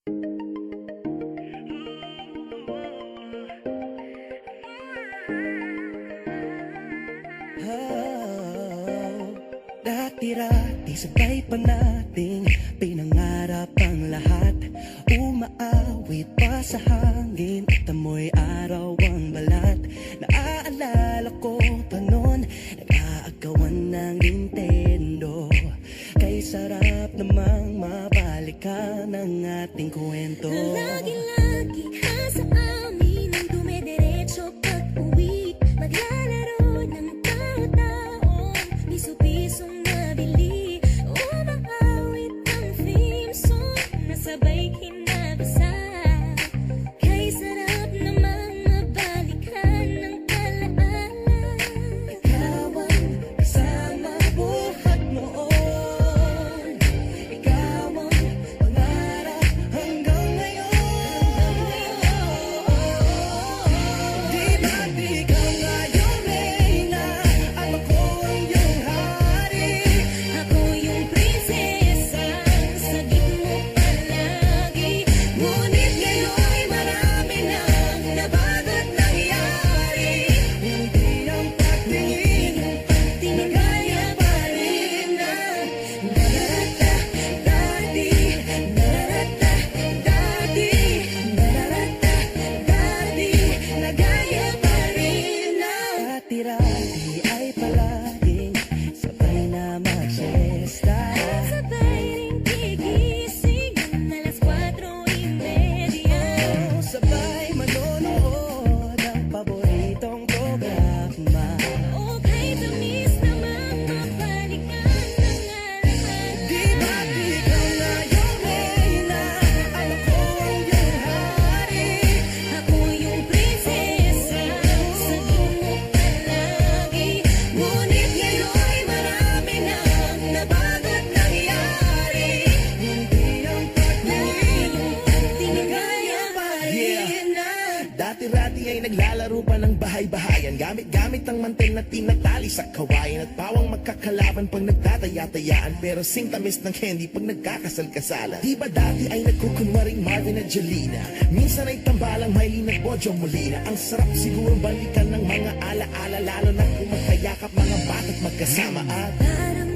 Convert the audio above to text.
Oh, dati-rati sabay pa nating pinangarap ang lahat. Umaawit pa sa hangin at amoy araw ang balat. Naaalala ko pa noon, nag-aagawan ng Nintendo. Kay sarap namang mabalikan ang ating kwento. Lagi-lagi ka sa amin ang dumidiretso pag-uwi. Maglalaro ng tao-taong piso-pisong nabili. Umaawit ang theme song na sabay kinabasa. Kay sarap namang mabalikan ng alaala. Ikaw ang kasama buhat noon. Ikaw ang pangarap hanggang ngayon. Di ba't ikaw nga yung reyna at ako ang iyong hari? Ako yung prinsesa, sagip mo palagi. Ngunit ngayon'y marami nang nabago't nangyari. Hindi ang pagtingin na gaya pa rin na narata dati, narata dati, narata dati, na gaya pa rin na dati-rati ay palaging sabay na mag-siesta. Sabay ring gigising ng alas 4:30. Sabay manonood ng paboritong programa. Okay, tamis naman mabalikan ng lahat. Di ba't ikaw na yung reyna at ako ang iyong hari? Ako yung prinsesa, sagip mo palagi. Ngunit ngayon'y marami nang nabago't nangyari. Hindi ang pagtingin na gaya pa rin na. Dati-rati ay naglalaro pa ng bahay-bahayan. Gamit-gamit ang mantel na tinatali sa kawayan. At pawang magkakalaban pag nagtataya-tayaan. Pero sing-tamis ng candy pag nagkakasal-kasalan. Di ba dati ay nagkukunwaring Marvin at Jelena? Minsan ay tambalang Maylin at Bojo Molina. Ang sarap siguro balikan ng mga ala-ala. Lalo na kung magkayakap mga bata't magkasama at Parang